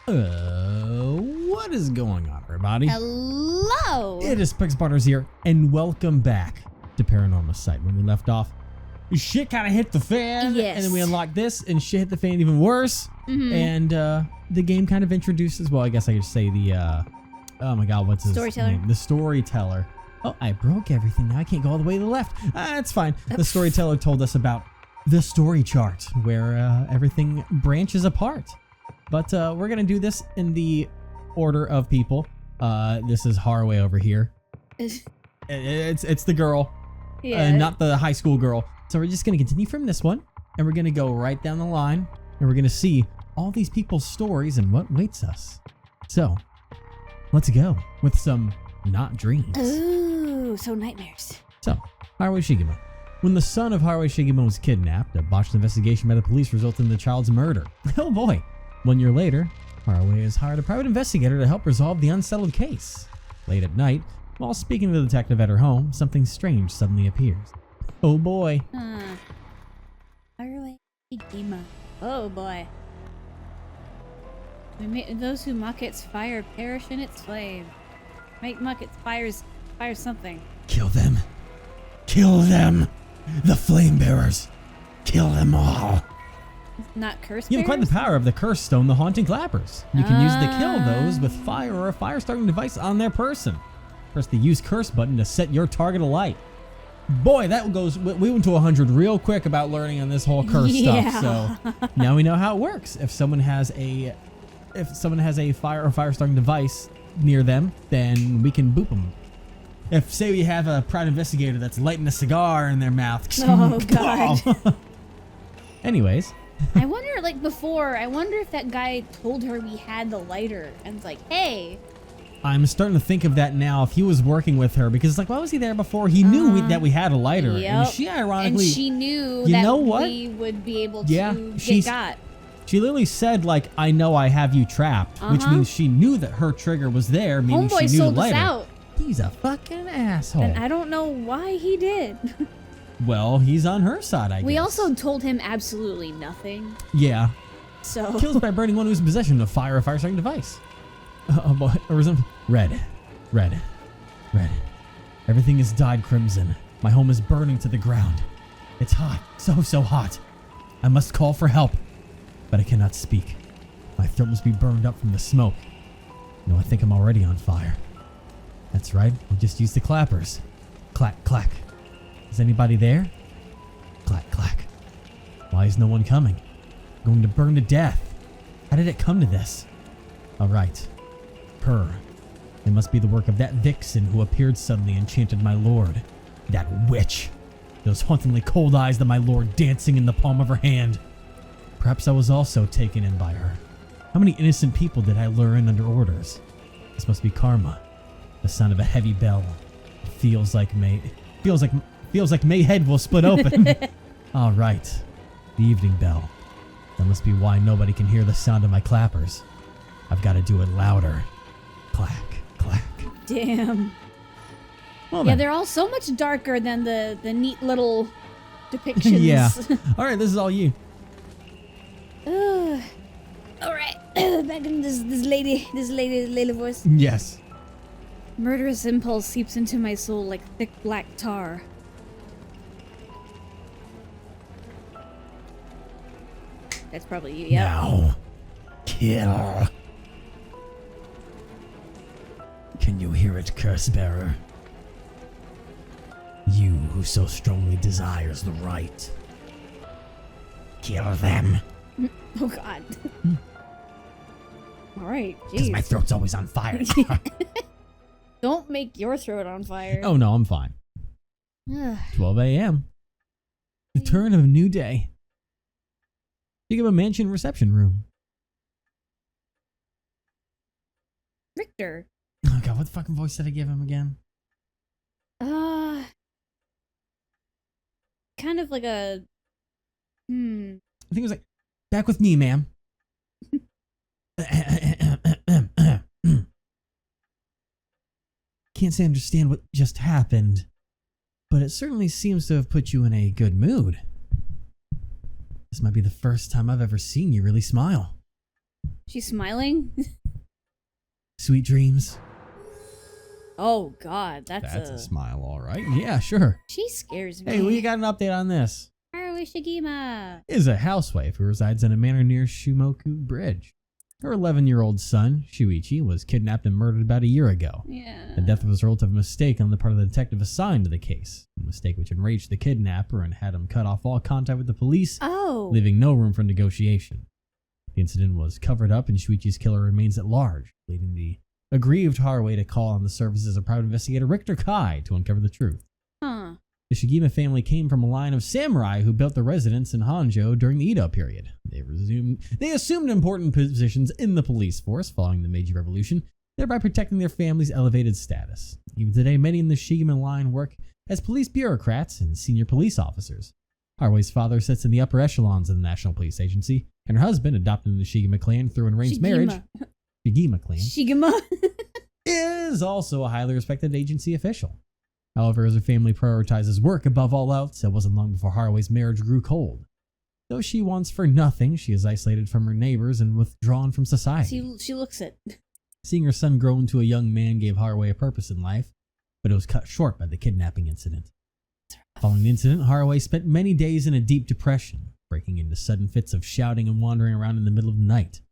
What is going on, everybody? Hello! It is Pixbutters here, and welcome back to Paranormasight. When we left off, shit kind of hit the fan, Yes. and then we unlocked this, and shit hit the fan even worse. And the game kind of introduces, well, I guess I could say the, oh my god, what's his Storyteller. name? The storyteller. Oh, I broke everything. Now I can't go all the way to the left. It's fine. The storyteller told us about the story chart, where everything branches apart. But we're going to do this in the order of people. This is Harue over here. It's the girl, not the high school girl. So we're just going to continue from this one, and we're going to go right down the line, and we're going to see all these people's stories and what waits us. So let's go with some not dreams. Ooh, so nightmares. So, Harue Shigima. When the son of Harue Shigima was kidnapped, a botched investigation by the police resulted in the child's murder. Oh boy. 1 year later, Harue has hired a private investigator to help resolve the unsettled case. Late at night, while speaking to the detective at her home, something strange suddenly appears. Oh boy. Harue Shigima. Oh boy. Those who mock its fire perish in its flame. Make mock its fire something. Kill them. Kill them. The flame bearers. Kill them all. Not curse You have quite the bearers? power of the curse stone, the haunting clappers. You can use the kill those with fire or a fire starting device on their person. Press the use curse button to set your target alight. Boy, that goes. We went to 100 real quick about learning on this whole curse stuff. So now we know how it works. If someone has a fire or fire starting device near them, then we can boop them. If say we have a private investigator that's lighting a cigar in their mouth. Oh god. Anyways. I wonder, like before, I wonder if that guy told her we had the lighter and was like, hey. I'm starting to think of that now. If he was working with her, because it's like, why was he there before? He knew that we had a lighter, and she ironically, and she knew you that know what? we would be able to get got. She literally said, like, I know I have you trapped, which means she knew that her trigger was there, meaning Homeboy she knew sold the lighter. us out. He's a fucking asshole. And I don't know why he did. Well, he's on her side, I guess. We also told him absolutely nothing. Yeah. So Kills by burning one who's in possession of fire or fire-starting device. Red. Everything is dyed crimson. My home is burning to the ground. It's hot. So hot. I must call for help. But I cannot speak. My throat must be burned up from the smoke. No, I think I'm already on fire. That's right. We'll just use the clappers. Clack, clack. Is anybody there? Clack, clack. Why is no one coming? I'm going to burn to death. How did it come to this? All right. Her. It must be the work of that vixen who appeared suddenly and enchanted my lord. That witch. Those hauntingly cold eyes that my lord dancing in the palm of her hand. Perhaps I was also taken in by her. How many innocent people did I lure in under orders? This must be karma. The sound of a heavy bell. It feels like May head will split open. All right. The evening bell. That must be why nobody can hear the sound of my clappers. I've got to do it louder. Clack, clack. damn. Well, Yeah, then. they're all so much darker than the neat little depictions. Yeah. All right, this is all you. All right, back in this lady voice. Yes. Murderous impulse seeps into my soul like thick black tar. That's probably you, yeah. Now, kill. Can you hear it, curse bearer? You who so strongly desires the right. Kill them. Oh god. All right, Because my jeez. throat's always on fire. Don't make your throat on fire. Oh no, I'm fine. 12 a.m. The turn of a new day. Think of a mansion reception room. Richter. Oh god, what fucking voice did I give him again? Kind of like a I think it was like, back with me, ma'am. Can't say I understand what just happened, but it certainly seems to have put you in a good mood. This might be the first time I've ever seen you really smile. She's smiling? Sweet dreams. Oh, God. That's a smile, all right. Yeah, sure. She scares me. Hey, we got an update on this. Harue Shigima. Is a housewife who resides in a manor near Shumoku Bridge. Her 11-year-old son, Shuichi, was kidnapped and murdered about a year ago. Yeah. The death was a result of a mistake on the part of the detective assigned to the case. A mistake which enraged the kidnapper and had him cut off all contact with the police, leaving no room for negotiation. The incident was covered up and Shuichi's killer remains at large, leading the aggrieved Harue to call on the services of private investigator Richter Kai to uncover the truth. Huh. The Shigima family came from a line of samurai who built their residence in Honjo during the Edo period. They assumed important positions in the police force following the Meiji Revolution, thereby protecting their family's elevated status. Even today, many in the Shigima line work as police bureaucrats and senior police officers. Harue's father sits in the upper echelons of the National Police Agency, and her husband, adopted in the Shigima clan through an arranged marriage, Shigima clan, is also a highly respected agency official. However, as her family prioritizes work above all else, it wasn't long before Harue's marriage grew cold. Though she wants for nothing, she is isolated from her neighbors and withdrawn from society. She looks it. Seeing her son grow into a young man gave Harue a purpose in life, but it was cut short by the kidnapping incident. Following the incident, Harue spent many days in a deep depression, breaking into sudden fits of shouting and wandering around in the middle of the night.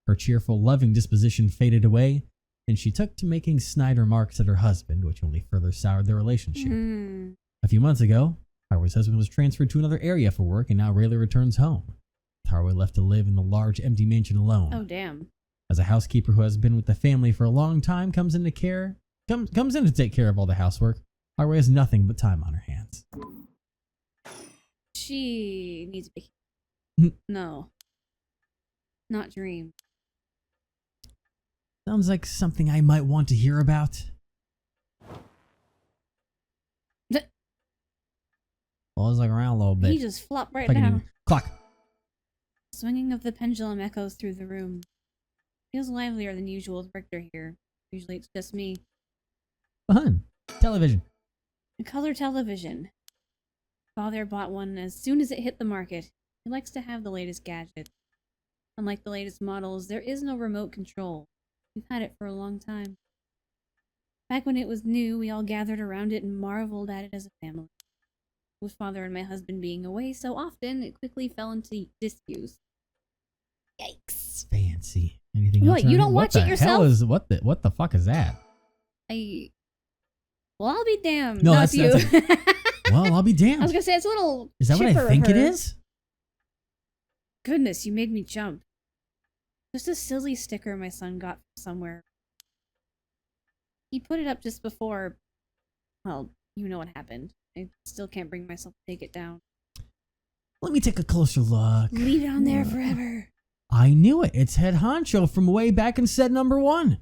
Her cheerful, loving disposition faded away, and she took to making snide remarks at her husband, which only further soured their relationship. A few months ago, Harue's husband was transferred to another area for work and now rarely returns home. Harue left to live in the large, empty mansion alone. Oh, damn. As a housekeeper who has been with the family for a long time comes in to take care of all the housework, Harue has nothing but time on her hands. She needs no. Not dream. Sounds like something I might want to hear about. Well, let's look around a little bit. He just flopped right down. Clock. Swinging of the pendulum echoes through the room. Feels livelier than usual with Richter here. Usually it's just me. Fun. Television. A color television. Father bought one as soon as it hit the market. He likes to have the latest gadget. Unlike the latest models, there is no remote control. We've had it for a long time. Back when it was new, we all gathered around it and marveled at it as a family. With Father and my husband being away so often, it quickly fell into disuse. Yikes. Fancy. Anything else? What, you don't watch it yourself? What the fuck is that? Well, I'll be damned. No, that's you. Well, I'll be damned. I was gonna say, it's a little. Is that what I think it is? Goodness, you made me jump. Just a silly sticker my son got from somewhere. He put it up just before. Well, you know what happened. I still can't bring myself to take it down. Let me take a closer look. Leave it on there forever. I knew it. It's Head Honcho from way back in set number 1.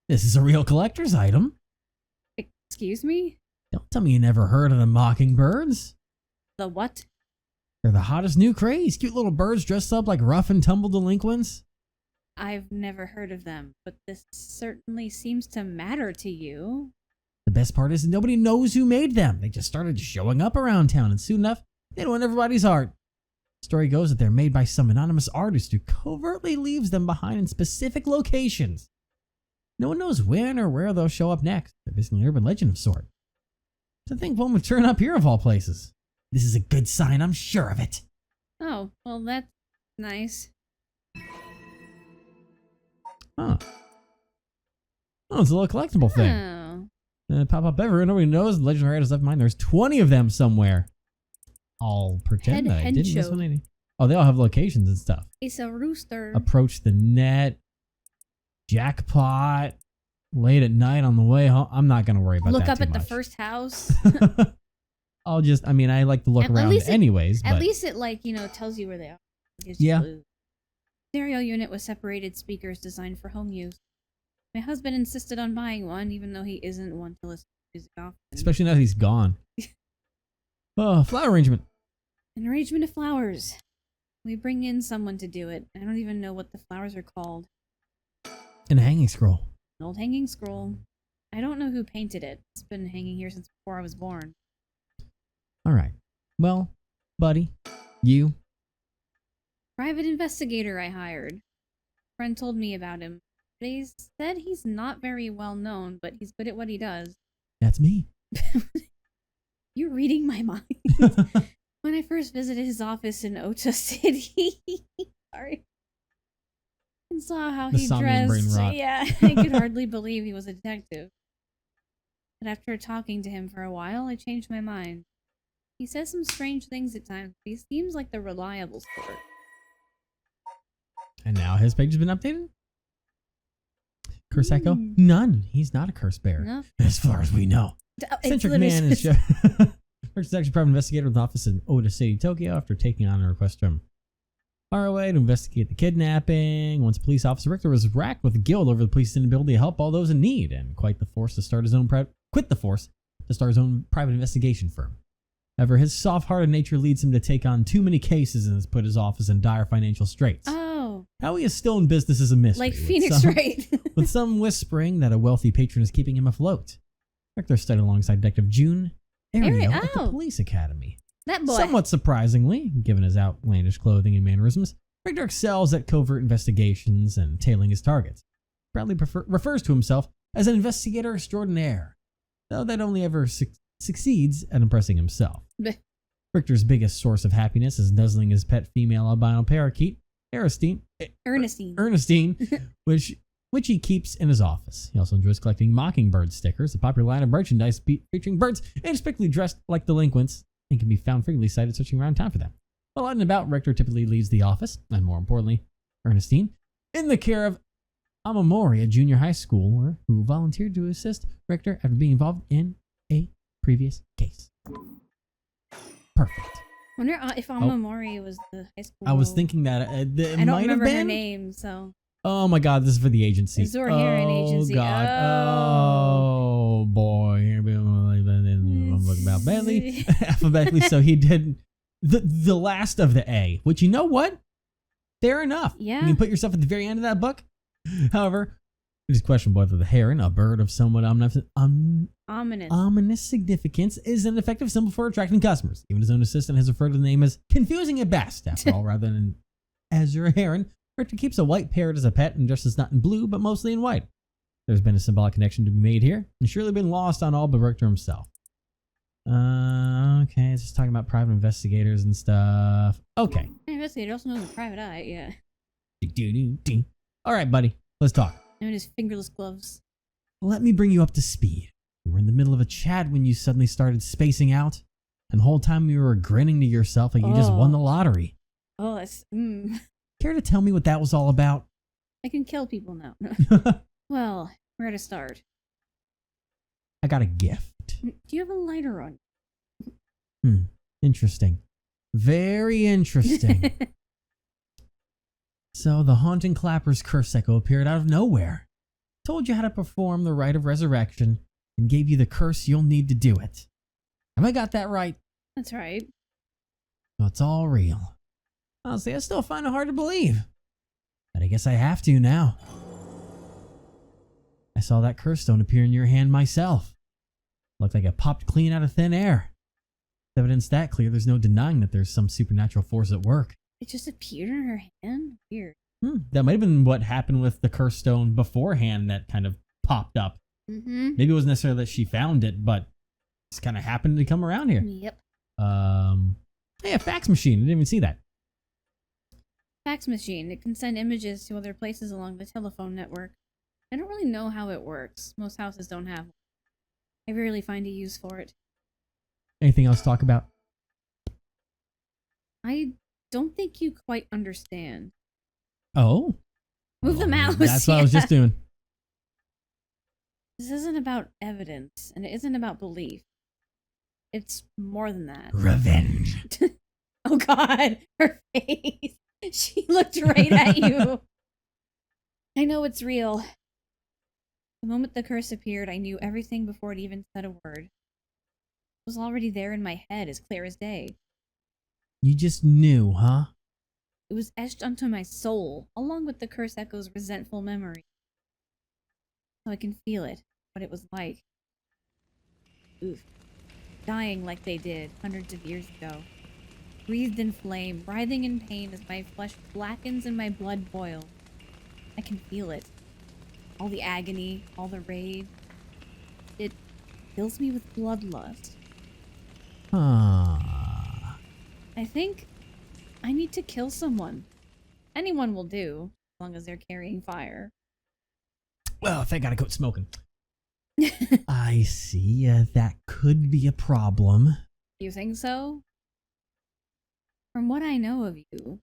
This is a real collector's item. Excuse me? Don't tell me you never heard of the Mockingbirds. The what? They're the hottest new craze. Cute little birds dressed up like rough and tumble delinquents. I've never heard of them, but this certainly seems to matter to you. The best part is nobody knows who made them. They just started showing up around town, and soon enough, they won everybody's heart. The story goes that they're made by some anonymous artist who covertly leaves them behind in specific locations. No one knows when or where they'll show up next. They're basically an urban legend of sort. To think one would turn up here of all places. This is a good sign, I'm sure of it. Oh, well, that's nice. Huh. Oh, it's a little collectible thing. Oh. Pop up everywhere. Nobody knows. The legend writer has left mine. There's 20 of them somewhere. I'll pretend that I didn't miss one any. Oh, they all have locations and stuff. It's a rooster. Approach the net. Jackpot. Late at night on the way home. I'm not going to worry about Look that up too at much. the first house. I like to look around anyways. At least it, tells you where they are. Yeah. Stereo unit with separated speakers designed for home use. My husband insisted on buying one, even though he isn't one to listen to music often. Especially now that he's gone. Oh, flower arrangement. An arrangement of flowers. We bring in someone to do it. I don't even know what the flowers are called. And a hanging scroll. An old hanging scroll. I don't know who painted it. It's been hanging here since before I was born. All right. Well, buddy, you. Private investigator I hired. friend told me about him. They said he's not very well known, but he's good at what he does. That's me. You're reading my mind. When I first visited his office in Ota City, sorry, and saw how he Somnium brain dressed, rot. yeah, I could hardly believe he was a detective. But after talking to him for a while, I changed my mind. He says some strange things at times, but he seems like the reliable sort. And now his page has been updated? Curse Echo? None. He's not a curse bearer. No. As far as we know. Eccentric man is works as actually private investigator with an office in Ota City, Tokyo, after taking on a request from Harue to investigate the kidnapping. Once a police officer, Richter was racked with guilt over the police's inability to help all those in need, and quit the force to start his own private investigation firm. However, his soft-hearted nature leads him to take on too many cases and has put his office in dire financial straits. Oh. How he is still in business is a mystery. Like Phoenix Wright. With some whispering that a wealthy patron is keeping him afloat. Richter studied alongside Detective June Ariel at the police academy. That boy. Somewhat surprisingly, given his outlandish clothing and mannerisms, Richter excels at covert investigations and tailing his targets. Proudly refers to himself as an investigator extraordinaire, though that only ever succeeds at impressing himself. Bleh. Richter's biggest source of happiness is nuzzling his pet female albino parakeet, Ernestine, which he keeps in his office. He also enjoys collecting mockingbird stickers, a popular line of merchandise featuring birds inexplicably dressed like delinquents, and can be found frequently sighted searching around town for them. While out and about, Richter typically leaves the office, and more importantly, Ernestine, in the care of Amamori, a junior high schooler who volunteered to assist Richter after being involved in a previous case. Perfect. Wonder if Amamori was the high school. I was thinking that it I don't might have remember been her name, so. Oh my God, this is for the agency. It's Zuhair agency. God. Oh boy. Here we go. About badly. Alphabetically. So he did the last of the A, which, you know what? Fair enough. Yeah. You can put yourself at the very end of that book. However, it is questionable whether the heron, a bird of somewhat ominous significance, is an effective symbol for attracting customers. Even his own assistant has referred to the name as confusing at best. After all, rather than Azure Heron, Richter keeps a white parrot as a pet and dresses not in blue, but mostly in white. There's been a symbolic connection to be made here, and surely been lost on all but Richter himself. Okay, it's just talking about private investigators and stuff. Okay. Investigator also knows a private eye, yeah. All right, buddy, let's talk. And his fingerless gloves. Let me bring you up to speed. You were in the middle of a chat when you suddenly started spacing out, and the whole time you were grinning to yourself like you just won the lottery. Oh, that's... Care to tell me what that was all about? I can kill people now. Well, where to start? I got a gift. Do you have a lighter on? Interesting. Very interesting. So the haunting clapper's curse echo appeared out of nowhere. Told you how to perform the rite of resurrection and gave you the curse you'll need to do it. Have I got that right? That's right. So it's all real. Honestly, I still find it hard to believe. But I guess I have to now. I saw that curse stone appear in your hand myself. Looked like it popped clean out of thin air. With evidence that clear, there's no denying that there's some supernatural force at work. It just appeared in her hand? Weird. That might have been what happened with the curse stone beforehand that kind of popped up. Mm-hmm. Maybe it wasn't necessarily that she found it, but just kind of happened to come around here. Yep. Hey, a fax machine. I didn't even see that. Fax machine. It can send images to other places along the telephone network. I don't really know how it works. Most houses don't have one. I rarely find a use for it. Anything else to talk about? I don't think you quite understand. Oh? Move the mouse. That's what I was just doing. This isn't about evidence, and it isn't about belief. It's more than that. Revenge. Oh God, her face. She looked right at you. I know it's real. The moment the curse appeared, I knew everything before it even said a word. It was already there in my head, as clear as day. You just knew, huh? It was etched onto my soul, along with the curse echo's resentful memory. So I can feel it, what it was like. Oof. Dying like they did hundreds of years ago. Breathed in flame, writhing in pain as my flesh blackens and my blood boils. I can feel it. All the agony, all the rage. It fills me with bloodlust. Ah. I think I need to kill someone. Anyone will do, as long as they're carrying fire. Well, thank God I quit smoking. I see. That could be a problem. You think so? From what I know of you,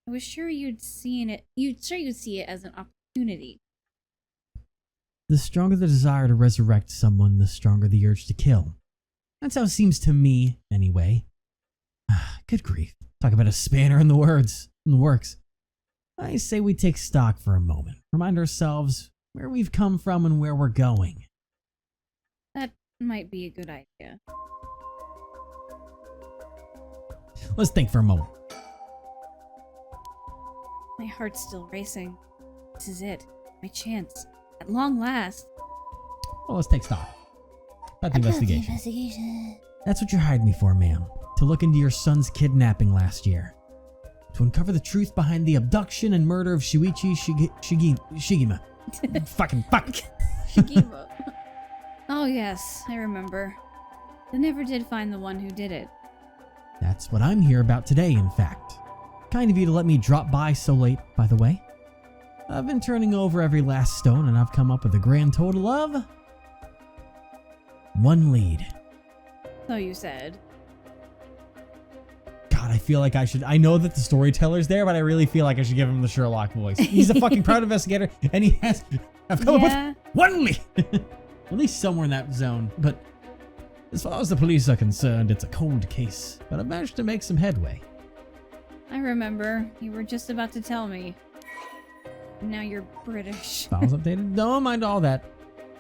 I was sure you'd see it as an opportunity. The stronger the desire to resurrect someone, the stronger the urge to kill. That's how it seems to me, anyway. Good grief. Talk about a spanner in the works. I say we take stock for a moment. Remind ourselves where we've come from and where we're going. That might be a good idea. Let's think for a moment. My heart's still racing. This is it. My chance. At long last. Well, let's take stock. About the investigation. That's what you hired me for, ma'am. To look into your son's kidnapping last year. To uncover the truth behind the abduction and murder of Shuichi Shigima. Fucking fuck. Shigima. Oh yes, I remember. They never did find the one who did it. That's what I'm here about today, in fact. Kind of you to let me drop by so late, by the way. I've been turning over every last stone and I've come up with a grand total of 1 lead. So you said. God, I feel like I know that the storyteller's there, but I really feel like I should give him the Sherlock voice. He's a fucking proud investigator, and I've come up with 1 lead. At least somewhere in that zone. But as far as the police are concerned, it's a cold case, but I've managed to make some headway. I remember. You were just about to tell me. Now you're British. Files updated? Don't mind all that.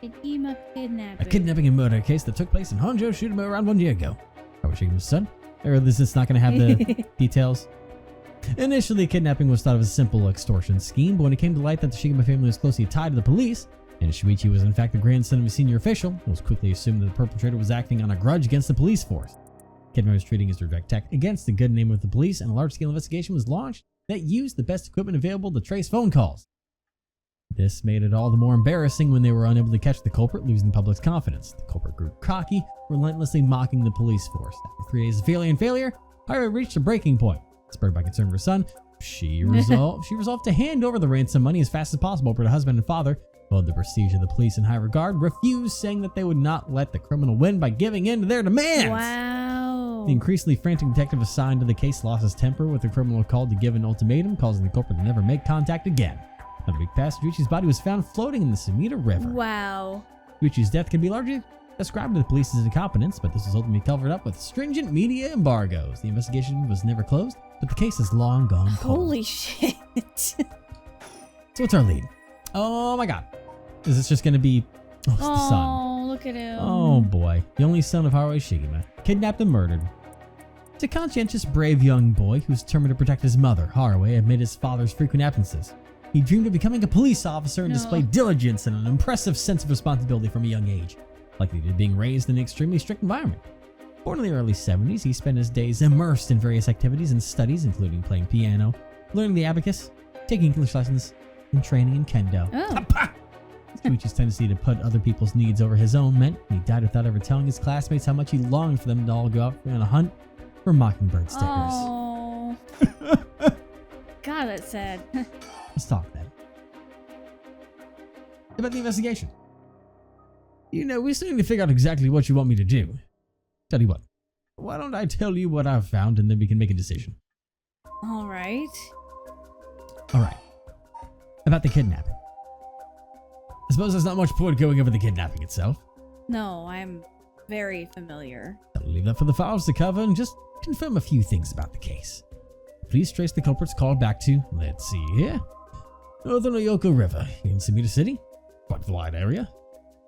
Shigima kidnapping. A kidnapping and murder case that took place in Harue Shigima around 1 year ago. Harue Shigima's son? Or is this not going to have the details? Initially, kidnapping was thought of as a simple extortion scheme, but when it came to light that the Shigima family was closely tied to the police, and Shuichi was in fact the grandson of a senior official, it was quickly assumed that the perpetrator was acting on a grudge against the police force. Kidnapping was treating as a direct attack against the good name of the police, and a large-scale investigation was launched that used the best equipment available to trace phone calls. This made it all the more embarrassing when they were unable to catch the culprit, losing the public's confidence. The culprit grew cocky, relentlessly mocking the police force. After 3 days of failure, Harue reached a breaking point. Spurred by concern for her son, she resolved to hand over the ransom money as fast as possible, but her husband and father, who held the prestige of the police in high regard, refused, saying that they would not let the criminal win by giving in to their demands. Wow. The increasingly frantic detective assigned to the case lost his temper with the criminal called to give an ultimatum, causing the culprit to never make contact again. Not a week passed, Shuichi's body was found floating in the Sumida River. Wow. Shuichi's death can be largely ascribed to the police's incompetence, but this was ultimately covered up with stringent media embargoes. The investigation was never closed, but the case is long gone cold. Holy shit. So what's our lead? Oh my god. Is this just going to be... Oh, it's the son. Oh, look at him. Oh boy. The only son of Harue Shigima. Kidnapped and murdered. It's a conscientious, brave young boy who's determined to protect his mother, Harue, amid his father's frequent absences. He dreamed of becoming a police officer and displayed diligence and an impressive sense of responsibility from a young age, likely to being raised in an extremely strict environment. Born in the early 70s, he spent his days immersed in various activities and studies, including playing piano, learning the abacus, taking English lessons, and training in kendo. Oh. Shuichi's tendency to put other people's needs over his own meant he died without ever telling his classmates how much he longed for them to all go out on a hunt for mockingbird stickers. Oh. God, that's sad. Let's talk then. About the investigation. You know, we still need to figure out exactly what you want me to do. Tell you what, why don't I tell you what I've found and then we can make a decision. All right. About the kidnapping. I suppose there's not much point going over the kidnapping itself. No, I'm very familiar. I'll leave that for the files to cover and just confirm a few things about the case. Please trace the culprit's call back to, let's see here, Northern Oyoko River in Sumida City. Quite the wide area.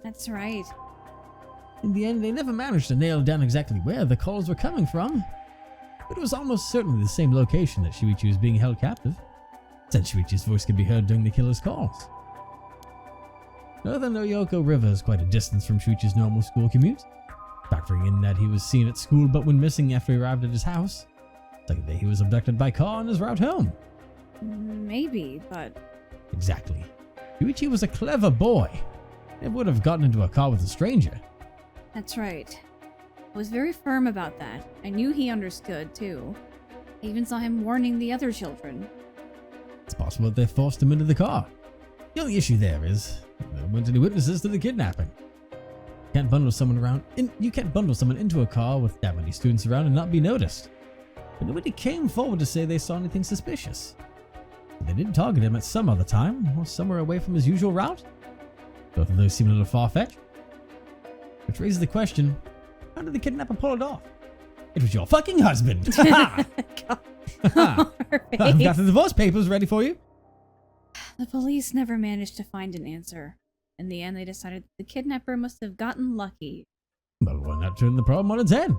That's right. In the end, they never managed to nail down exactly where the calls were coming from, but it was almost certainly the same location that Shuichi was being held captive, since Shuichi's voice could be heard during the killer's calls. Northern Oyoko River is quite a distance from Shuichi's normal school commute, factoring in that he was seen at school but went missing after he arrived at his house. Second day, he was abducted by car on his route home. Maybe, but Exactly. Shuichi was a clever boy. He would have gotten into a car with a stranger. that's right. I was very firm about that. I knew he understood, too. I even saw him warning the other children. It's possible that they forced him into the car. The only issue there is there weren't any witnesses to the kidnapping. You can't bundle someone into a car with that many students around and not be noticed. But nobody came forward to say they saw anything suspicious. They did target him at some other time, or somewhere away from his usual route. Both of those seem a little far-fetched. Which raises the question, how did the kidnapper pull it off? It was your fucking husband! Ha ha! I've got the divorce papers ready for you. The police never managed to find an answer. In the end, they decided the kidnapper must have gotten lucky. Well, why not turn the problem on its head?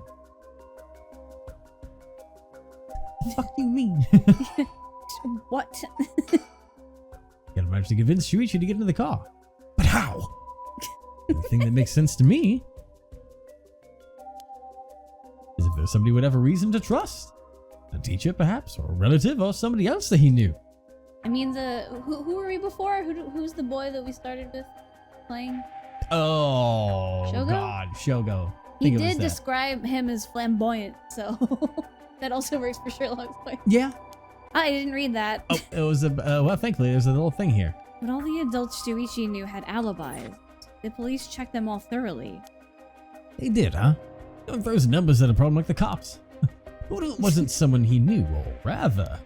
The fuck do you mean? What? Gotta manage to convince Shuichi to get into the car. But how? The thing that makes sense to me is if there's somebody who would have a reason to trust. A teacher, perhaps, or a relative, or somebody else that he knew. I mean, who were we before? Who's the boy that we started with playing? Oh, Shogo? God, Shogo. He did describe him as flamboyant, so that also works for Sherlock's point. Yeah. I didn't read that. Oh, it was well, thankfully, there's a little thing here. But all the adults Shuichi knew had alibis. The police checked them all thoroughly. They did, huh? Don't throw numbers at a problem like the cops. What if it wasn't someone he knew, or rather,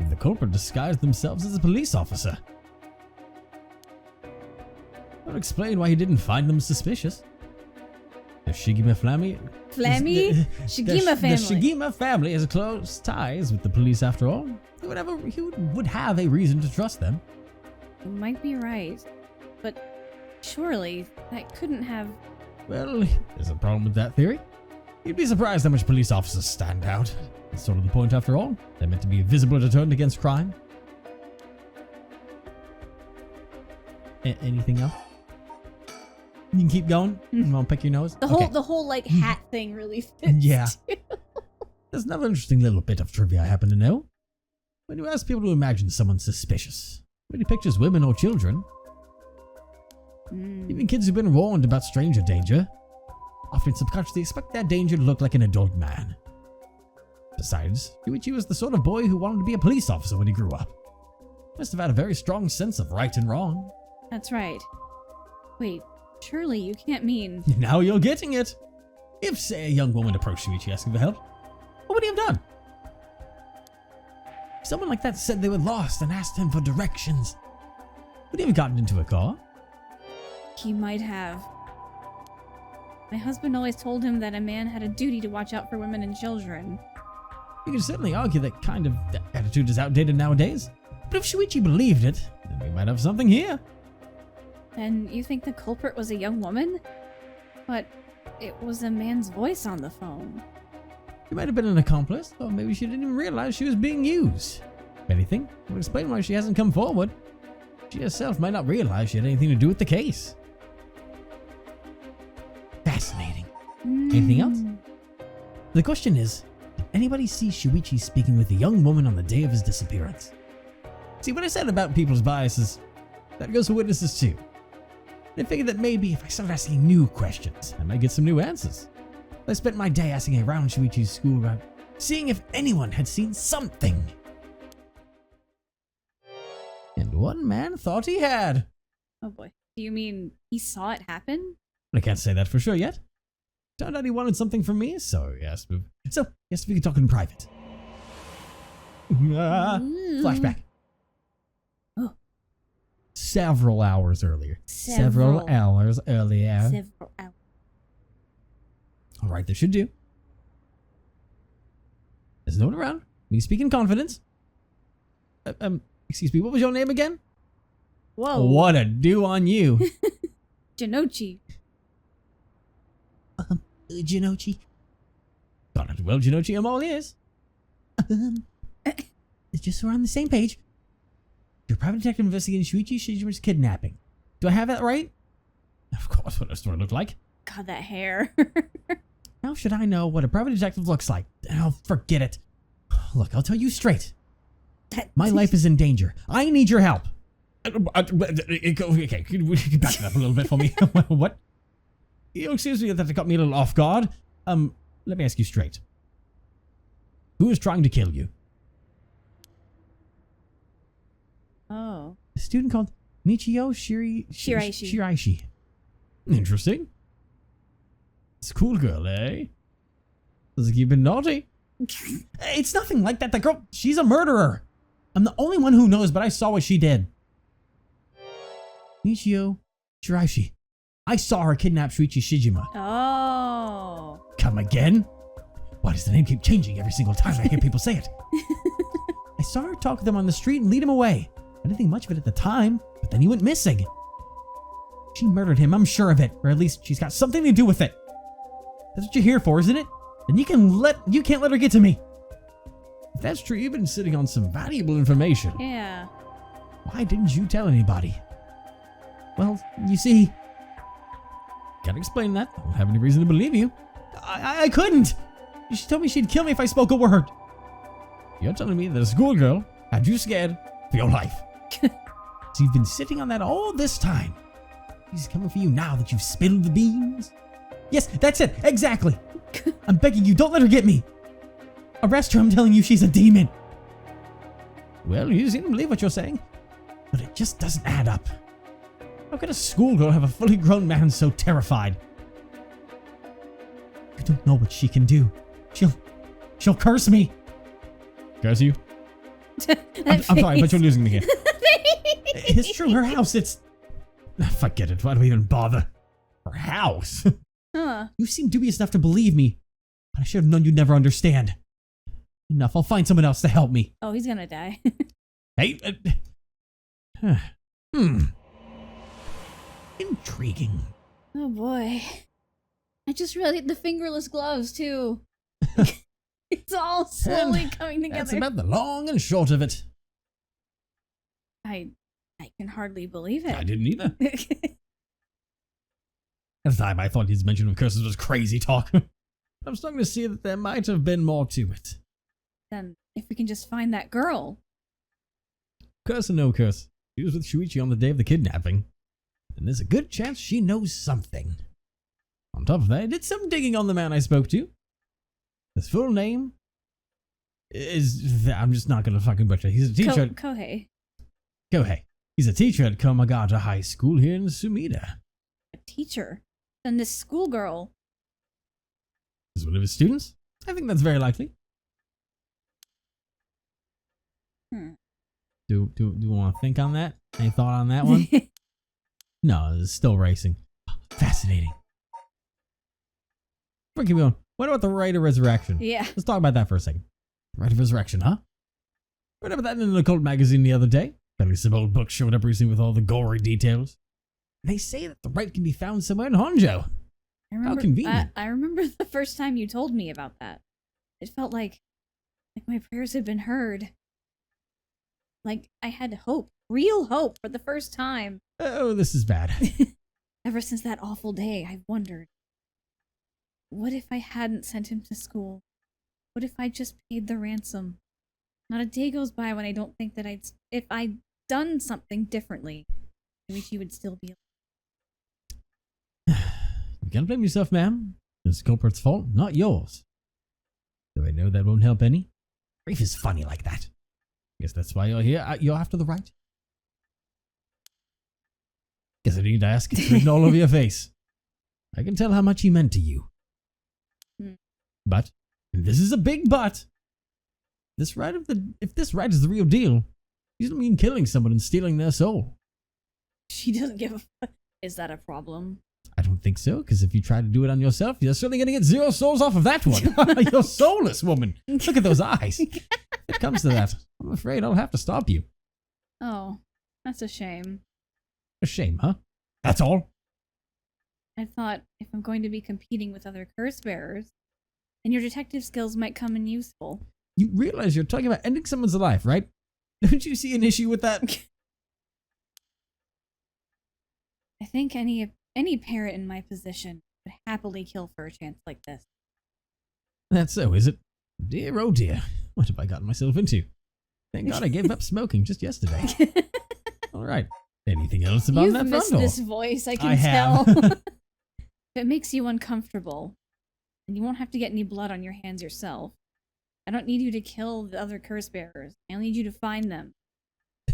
the culprit disguised themselves as a police officer? That would explain why he didn't find them suspicious. The Shigima family. Shigima family. The Shigima family has close ties with the police after all. He would have a reason to trust them. You might be right. But surely that couldn't have... Well, there's a problem with that theory. You'd be surprised how much police officers stand out. That's sort of the point after all. They're meant to be a visible deterrent against crime. Anything else? You can keep going. You want to pick your nose? The whole like hat thing really fits. Yeah. Too. There's another interesting little bit of trivia I happen to know. When you ask people to imagine someone suspicious, nobody pictures women or children. Even kids who've been warned about stranger danger often subconsciously expect that danger to look like an adult man. Besides, Shuichi was the sort of boy who wanted to be a police officer when he grew up. Must have had a very strong sense of right and wrong. That's right. Wait, surely you can't mean... Now you're getting it. If, say, a young woman approached Shuichi asking for help, what would he have done? If someone like that said they were lost and asked him for directions, would he have gotten into a car? He might have. My husband always told him that a man had a duty to watch out for women and children. You can certainly argue that kind of attitude is outdated nowadays. But if Shuichi believed it, then we might have something here. And you think the culprit was a young woman? But it was a man's voice on the phone. She might have been an accomplice, or maybe she didn't even realize she was being used. If anything, it would explain why she hasn't come forward. She herself might not realize she had anything to do with the case. Fascinating. Anything else? The question is, did anybody see Shuichi speaking with a young woman on the day of his disappearance? See, what I said about people's biases, that goes for witnesses too. I figured that maybe if I started asking new questions, I might get some new answers. I spent my day asking around Shuichi's school about seeing if anyone had seen something. And one man thought he had. Oh boy. Do you mean he saw it happen? I can't say that for sure yet. Turned out he wanted something from me, so yes, we could talk in private. Flashback. Oh. Several hours earlier. Several hours earlier. All right, this should do. There's no one around. We speak in confidence. Excuse me, what was your name again? Whoa. What a do on you. Jinochi. Jinochi. Well, Jinochi, I'm all ears. Just so we're on the same page. You're a private detective investigating Shuichi Shijima's kidnapping. Do I have that right? Of course, what does story look like? God, that hair. How should I know what a private detective looks like? Oh, forget it. Look, I'll tell you straight. My life is in danger. I need your help. Okay, can you back it up a little bit for me? What? Excuse me, that got me a little off guard. Let me ask you straight. Who is trying to kill you? Oh. A student called Michio Shiraishi. Interesting. It's a cool girl, eh? Does it keep it naughty? It's nothing like that. The girl, she's a murderer. I'm the only one who knows, but I saw what she did. Michio Shiraishi. I saw her kidnap Shuichi Shigima. Oh. Come again? Why does the name keep changing every single time I hear people say it? I saw her talk to them on the street and lead him away. I didn't think much of it at the time, but then he went missing. She murdered him, I'm sure of it, or at least she's got something to do with it. That's what you're here for, isn't it? Then you can't let her get to me. If that's true, you've been sitting on some valuable information. Yeah. Why didn't you tell anybody? Well, you see, can't explain that. I don't have any reason to believe you. I couldn't. She told me she'd kill me if I spoke a word. You're telling me that a schoolgirl had you scared for your life. So you've been sitting on that all this time. She's coming for you now that you've spilled the beans. Yes, that's it. Exactly. I'm begging you, don't let her get me. Arrest her, I'm telling you, she's a demon. Well, you seem to believe what you're saying, but it just doesn't add up. How could a schoolgirl have a fully grown man so terrified? You don't know what she can do. She'll curse me. Curse you? I'm sorry, but you're losing me here. It's true, her house, it's... Forget it, why do we even bother? Her house? Huh. You seem dubious enough to believe me, but I should have known you'd never understand. Enough, I'll find someone else to help me. Oh, he's gonna die. Hey, Intriguing. Oh boy. I just read the fingerless gloves too. It's all slowly coming together. That's about the long and short of it. I can hardly believe it. I didn't either. At the time, I thought his mention of curses was crazy talk. I'm starting to see that there might have been more to it. Then, if we can just find that girl. Curse or no curse, she was with Shuichi on the day of the kidnapping. And there's a good chance she knows something. On top of that, I did some digging on the man I spoke to. His full name is... I'm just not going to fucking butcher. He's a teacher at... Kohei. Kohei. He's a teacher at Komagata High School here in Sumida. A teacher? Then this schoolgirl. Is one of his students? I think that's very likely. Do you want to think on that? Any thought on that one? No, it's still racing. Fascinating. Keep going. What about the Rite of Resurrection? Yeah. Let's talk about that for a second. Rite of Resurrection, huh? Read about that in an occult magazine the other day. Apparently some old book showed up recently with all the gory details. They say that the rite can be found somewhere in Honjo. How convenient. I remember the first time you told me about that. It felt like my prayers had been heard. Like I had hope, real hope for the first time. Oh, this is bad. Ever since that awful day, I've wondered. What if I hadn't sent him to school? What if I just paid the ransom? Not a day goes by when I don't think that if I'd done something differently, maybe she would still be alive. You can't blame yourself, ma'am. It's the culprit's fault, not yours. Though I know that won't help any. Grief is funny like that. Guess that's why you're here. You're after the right. Guess I need to ask. It's written all over your face. I can tell how much he meant to you. But, and this is a big but, if this right is the real deal, he doesn't mean killing someone and stealing their soul. She doesn't give a fuck. Is that a problem? I don't think so, because if you try to do it on yourself, you're certainly going to get 0 souls off of that one. You're soulless, woman. Look at those eyes. If it comes to that, I'm afraid I'll have to stop you. Oh, that's a shame. A shame, huh? That's all? I thought if I'm going to be competing with other curse bearers, then your detective skills might come in useful. You realize you're talking about ending someone's life, right? Don't you see an issue with that? I think any parent in my position would happily kill for a chance like this. That's so, is it? Dear, oh dear. What have I gotten myself into? Thank God I gave up smoking just yesterday. All right. Anything else about that You've front missed door? this voice, I can I have. tell. If it makes you uncomfortable, and you won't have to get any blood on your hands yourself. I don't need you to kill the other curse bearers. I only need you to find them.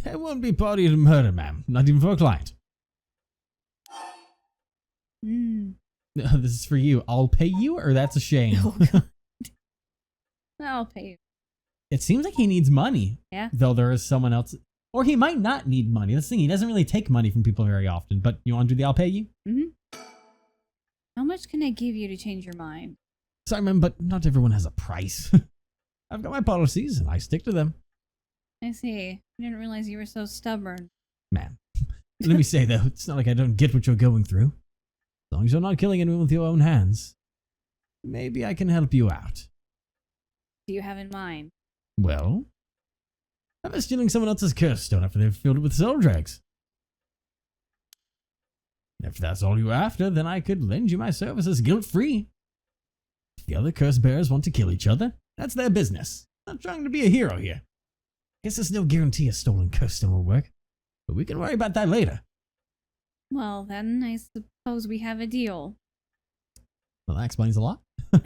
I won't be party to murder, ma'am. Not even for a client. Hmm. No, this is for you. I'll pay you, or that's a shame. Oh, God. I'll pay you. It seems like he needs money. Yeah. Though there is someone else. Or he might not need money. That's the thing. He doesn't really take money from people very often. But you want to do the I'll pay you? Mm-hmm. How much can I give you to change your mind? Sorry, ma'am, but not everyone has a price. I've got my policies, and I stick to them. I see. I didn't realize you were so stubborn. Ma'am, let me say, though, it's not like I don't get what you're going through. As long as you're not killing anyone with your own hands, maybe I can help you out. Do you have in mind? Well, how about stealing someone else's curse stone after they've filled it with soul dregs? If that's all you're after, then I could lend you my services guilt-free. If the other curse bearers want to kill each other, that's their business. I'm not trying to be a hero here. Guess there's no guarantee a stolen curse stone will work, but we can worry about that later. Well, then, I suppose we have a deal. Well, that explains a lot.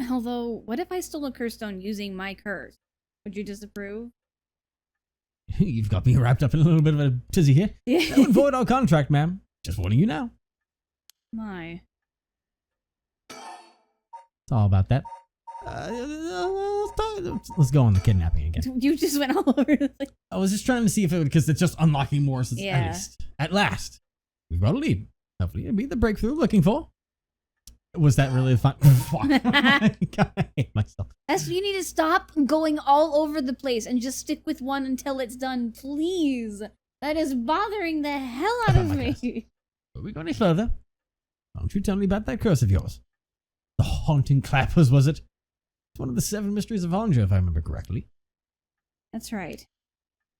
Although, what if I stole a curse stone using my curse? Would you disapprove? You've got me wrapped up in a little bit of a tizzy here. That would void our contract, ma'am. Just warning you now. My. It's all about that. Let's go on the kidnapping again. You just went all over the place. I was just trying to see if it would, because it's just unlocking more. So Yeah. At last, we've got a lead. Hopefully, it'll be the breakthrough we're looking for. Was that really fun? God, I hate myself. You need to stop going all over the place and just stick with one until it's done, please. That is bothering the hell out of me. Before we go any further, don't you tell me about that curse of yours. The haunting clappers, was it? It's one of the 7 mysteries of Hanja, if I remember correctly. That's right.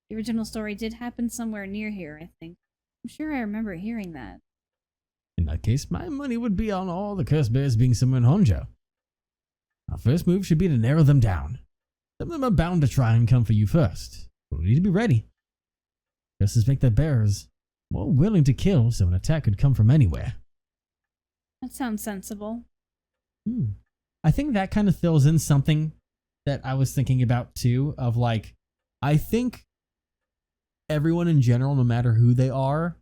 The original story did happen somewhere near here, I think. I'm sure I remember hearing that. In that case, my money would be on all the curse bears being somewhere in Honjo. Our first move should be to narrow them down. Some of them are bound to try and come for you first, but we need to be ready. Curses make their bearers more willing to kill, so an attack could come from anywhere. That sounds sensible. I think that kind of fills in something that I was thinking about too, of like, I think everyone in general, no matter who they are,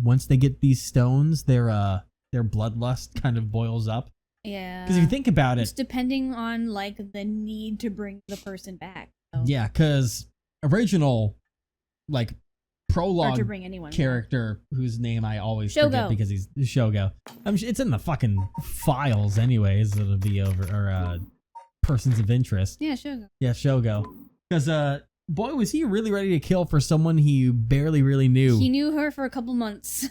once they get these stones, their bloodlust kind of boils up. Yeah. Because if you think about it, it's depending on like the need to bring the person back. So. Yeah, because original like prologue or to bring anyone character back, whose name I always Shogo. forget because he's Shogo. It's in the fucking files anyways. It'll be over or persons of interest. Yeah, Shogo. Yeah, Shogo. Because boy, was he really ready to kill for someone he barely really knew. He knew her for a couple months.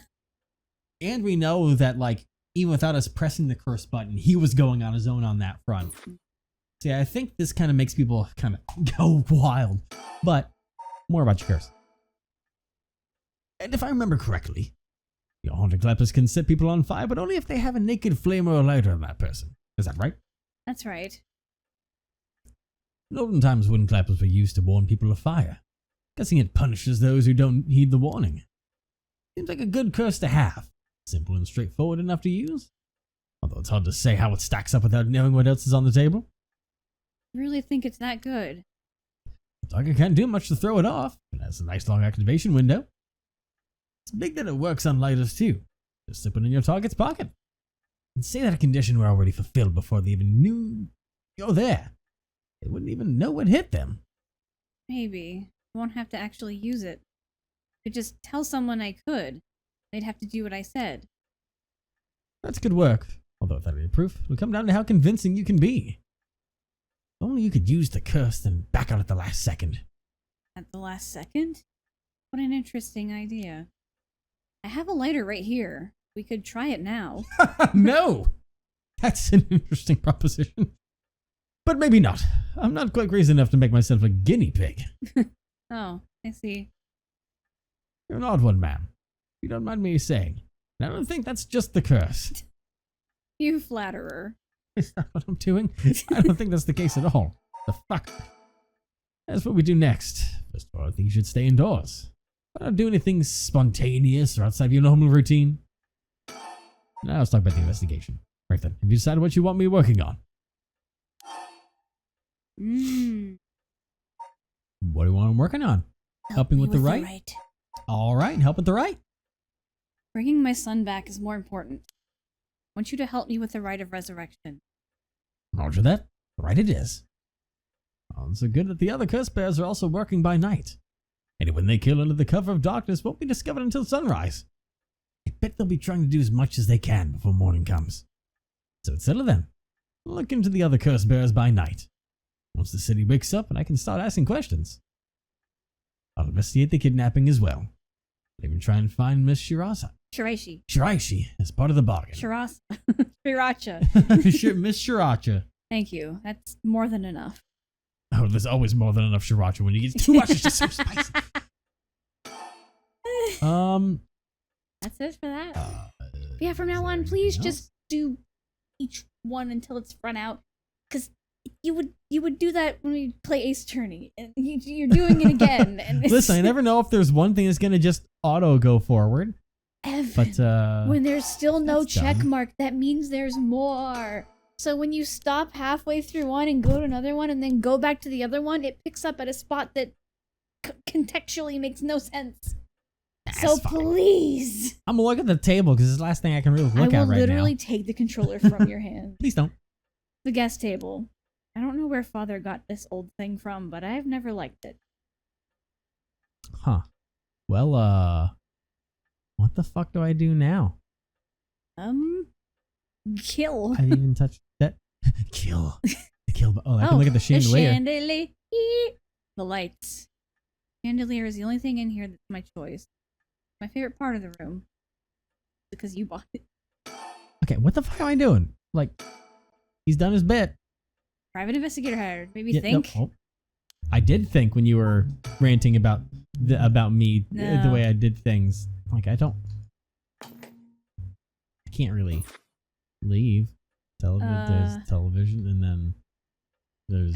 And we know that, like, even without us pressing the curse button, he was going on his own on that front. So yeah, I think this kind of makes people kind of go wild. But more about your curse. And if I remember correctly, your haunted clappers can set people on fire, but only if they have a naked flame or a lighter on that person. Is that right? That's right. In olden times, wooden clappers were used to warn people of fire. Guessing it punishes those who don't heed the warning. Seems like a good curse to have. Simple and straightforward enough to use. Although it's hard to say how it stacks up without knowing what else is on the table. I really think it's that good. The target can't do much to throw it off. It has a nice long activation window. It's big that it works on lighters too. Just slip it in your target's pocket. And say that a condition were already fulfilled before they even knew you're there. They wouldn't even know what hit them. Maybe. I won't have to actually use it. I could just tell someone I could. They'd have to do what I said. That's good work. Although without any proof, it'll come down to how convincing you can be. If only you could use the curse, then back out at the last second. At the last second? What an interesting idea. I have a lighter right here. We could try it now. No! That's an interesting proposition. But maybe not. I'm not quite crazy enough to make myself a guinea pig. Oh, I see. You're an odd one, ma'am. You don't mind me saying. And I don't think that's just the curse. You flatterer. Is that what I'm doing? I don't think that's the case at all. The fuck? That's what we do next. First of all, I think you should stay indoors. But not do anything spontaneous or outside your normal routine. Now let's talk about the investigation. Right then, have you decided what you want me working on? What do you want I'm working on? Helping with the right? All right, help with the right. Bringing my son back is more important. I want you to help me with the rite of resurrection. Roger that. Right it is. Oh, so good that the other curse bears are also working by night. Anyone they kill under the cover of darkness won't be discovered until sunrise. I bet they'll be trying to do as much as they can before morning comes. So instead of them, look into the other curse bears by night. Once the city wakes up and I can start asking questions. I'll investigate the kidnapping as well. I'll even try and find Miss Shiraishi. Shiraishi as part of the bargain. Shiracha. Miss Shiracha. Thank you. That's more than enough. Oh, there's always more than enough Shiracha. When you get too much, it's just so spicy. That's it for that. Yeah, from now on, please just do each one until it's run out. Because you would do that when we play Ace Attorney, and you're doing it again. And listen, I never know if there's one thing that's gonna just auto go forward. Evan, but when there's still no check dumb. mark, that means there's more. So when you stop halfway through one and go to another one and then go back to the other one, it picks up at a spot that contextually makes no sense. So please. I'm gonna look at the table because it's the last thing I can really look at right now. I will literally take the controller from your hand. Please don't. The guest table. I don't know where Father got this old thing from, but I've never liked it. Huh. Well, what the fuck do I do now? Kill. I didn't even touch that. Kill. Kill. Oh, I can look at the chandelier. The lights. Chandelier is the only thing in here that's my choice. My favorite part of the room. Because you bought it. Okay, what the fuck am I doing? Like, he's done his bit. Private investigator hired. Maybe think. No, I did think when you were ranting about me, the way I did things. Like, I can't really leave. There's television, and then there's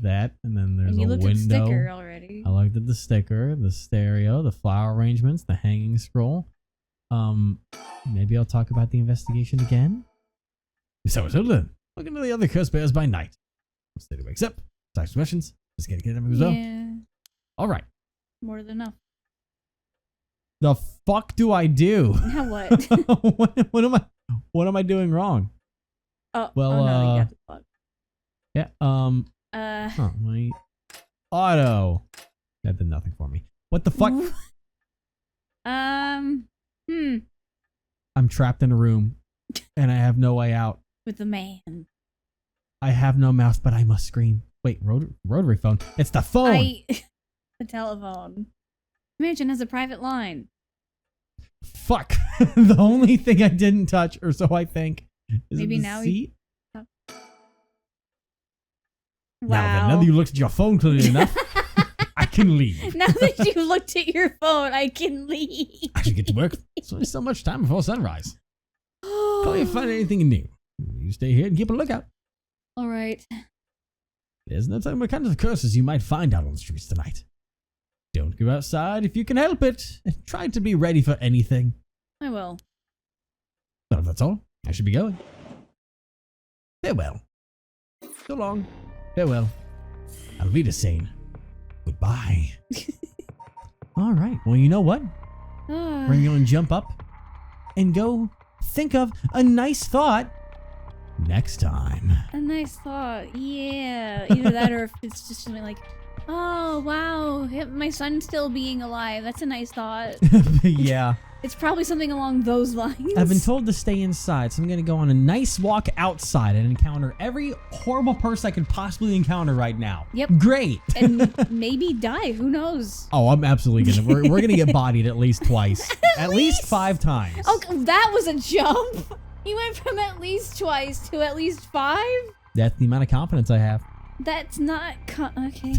that, and then there's a window. At the sticker already. I looked at the sticker, the stereo, the flower arrangements, the hanging scroll. Maybe I'll talk about the investigation again. So then, look into the other curse bears by night. Steady wakes up, asks questions, just get everything as well. Yeah. All right. More than enough. The fuck do I do? Now what? what am I doing wrong? Oh, well, no, you got the plug. Yeah. My auto. That did nothing for me. What the fuck? I'm trapped in a room, and I have no way out. With the man. I have no mouse, but I must scream. Wait, rotary phone. It's the phone. The telephone. Mansion has a private line. Fuck. The only thing I didn't touch, or so I think, is maybe the now seat. Wow. Now that you looked at your phone clearly enough, I can leave. Now that you looked at your phone, I can leave. I should get to work. There's only so much time before sunrise. Call me if you find anything new. You stay here and keep a lookout. All right. There's no telling what kinds of curses you might find out on the streets tonight. Don't go outside if you can help it, and try to be ready for anything. I will. But if that's all, I should be going. Farewell. So long. Farewell. I'll be the same. Goodbye. All right. Well, you know what? We're going to jump up and go think of a nice thought next time. A nice thought. Yeah. Either that or if it's just something like, oh, wow, my son's still being alive. That's a nice thought. Yeah. It's probably something along those lines. I've been told to stay inside, so I'm going to go on a nice walk outside and encounter every horrible person I could possibly encounter right now. Yep. Great. And maybe die. Who knows? Oh, I'm absolutely going to. We're going to get bodied at least twice. At least 5 times. Oh, that was a jump. You went from at least twice to at least 5? That's the amount of confidence I have. That's not... okay.